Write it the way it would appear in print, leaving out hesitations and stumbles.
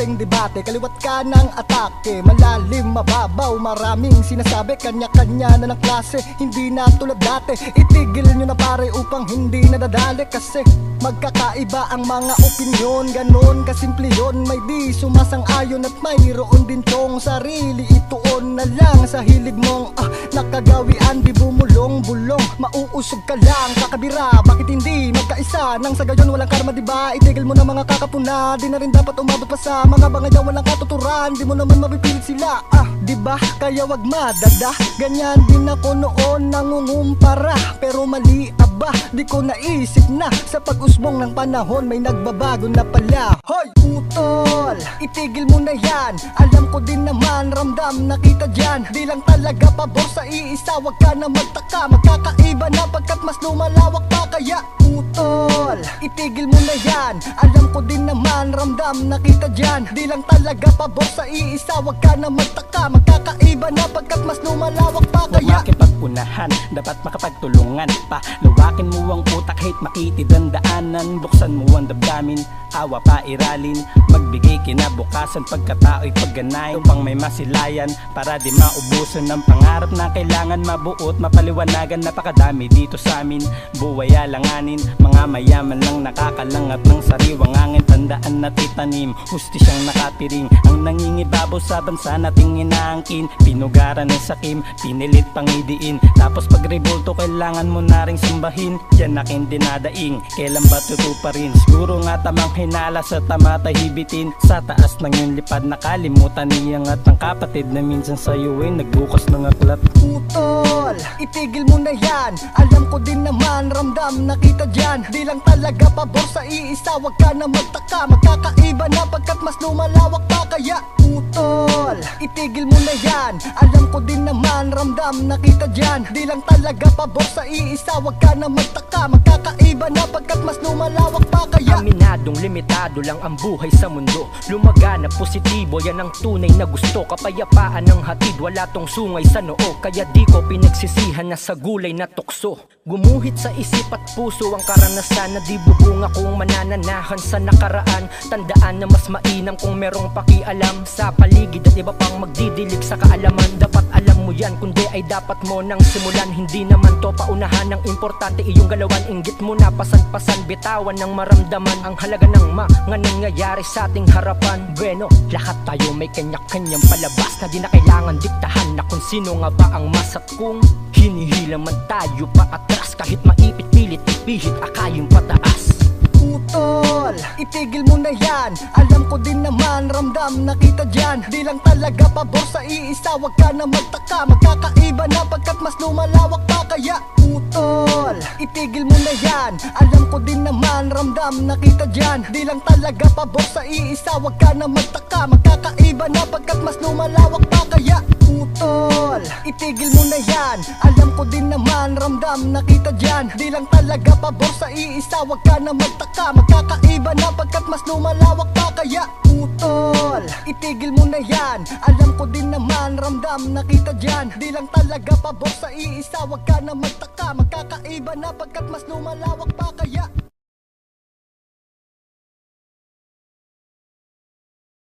konting debate, kaliwat ka ng atake. Malalim, mababaw, maraming sinasabi, kanya-kanya na ng klase, hindi na tulad dati. Itigil nyo na pare upang hindi nadadali, kasi magkakaiba ang mga opinyon. Ganon kasimple yun, may di sumasang-ayon at mayroon din tong sarili. Ituon na lang sa hilig mong nakagawian, di bumulong-bulong, mauusog ka lang, kakabira. Bakit hindi magkaisa nang sa gayon walang karma, diba? Itigil mo na mga kakapuna, di na rin dapat umabot pa sa mga bangayaw walang katuturan. Di mo naman mapipilit sila, diba? Kaya wag madada, ganyan din ako noon, nangungumpara. Pero mali aba, di ko naisip na sa pag-usbong ng panahon may nagbabago na pala. Hoy! Utol, itigil mo na yan, alam ko din naman, ramdam na kita dyan. Di lang talaga pabor sa iisa, wag ka na magtaka, magkakaiba na pagkat mas lumalawak pa. Kaya utol, itigil mo na yan, alam ko din naman, ramdam na kita dyan. Di lang talaga pabor sa iisa, wag ka na magtaka, magkakaiba na pagkat mas lumalawak pa. Kaya huwag makipag-unahan, dapat makapagtulungan pa. Luwakin mo ang utak, hate makitid ang daanan. Buksan mo ang damdamin, awa pa iralin. Magbigay kinabukasan, pagkatao'y pagganayin upang may masilayan, para di maubusan ng pangarap na kailangan mabuot, mapaliwanagan. Napakadami dito sa amin, buhay alanganin. Mga mayaman lang nakakalangat ng sariwang angin. Tandaan na titanim, hustisyang nakatiring, ang nangingibabaw sa bansa nating inaangkin. Pinugaran ng sakim, pinilit pangidiin, tapos pag rebulto kailangan mo na ring sambahin. Yan aking dinadaing, kailan ba tutuparin? Siguro nga tamang hinala sa tama tahibitin. Sa taas ng yung lipad nakalimutan niyang at ang kapatid na minsan sa'yo ay nagbukas ng aklat. Utol, itigil mo na yan, alam ko din naman, ramdam na kita dyan. Di lang talaga pabor sa iisa, wag ka na magtaka, magkakaiba na pagkat mas lumalawak pa. Kaya utol, itigil mo na yan, alam ko din naman, ramdam na kita dyan. Di lang talaga pabor sa iisa, wag ka na magtaka, magkakaiba na pagkat mas lumalawak pa. Kaya aminadong limitado lang ang buhay sa mundo, lumagana positibo, yan ang tunay na gusto. Kapayapaan ng hatid, wala tong sungay sa noo. Kaya di ko pinagsisihan na sa gulay na tukso. Gumuhit sa isip at puso ang karanasan na di bubunga kung manananahan sa nakaraan. Tandaan na mas mainam kung merong pakialam sa paligid at iba pang magdidilig sa kaalaman. Dapat alam mo yan, kundi ay dapat mo nang simulan. Hindi naman to paunahan, ang importante iyong galawan. Inggit mo na pasan-pasan, bitawan ng maramdaman ang halaga ng mga nangyayari sa ating harapan. Bueno, lahat tayo may kanya-kanyang palabas na di na kailangan diktahan na kung sino nga ba ang mas at kung hinihila man tayo pa atras. Kahit maipit, pilit, ipihit, akayin pataas. utol, itigil mo na yan, alam ko din naman, ramdam na kita dyan. Di lang talaga pabor sa iisa, wag ka na magtaka, magkakaiba na pagkat mas lumalawak pa. Kaya utol, itigil mo na yan, alam ko din naman, ramdam na kita dyan. Di lang talaga pabor sa iisa, wag ka na magtaka, magkakaiba na pagkat mas lumalawak pa. Kaya utol, itigil mo na yan, alam ko din naman, ramdam na kita dyan. Di lang talaga pabor sa iisa, wag ka na magtaka, magkakaiba na pagkat mas lumalawak pa. Kaya utol, itigil mo na yan, alam ko din naman, ramdam na kita dyan. Di lang talaga pabor sa iisa, wag ka na magtaka, magkakaiba na pagkat mas lumalawak pa. Kaya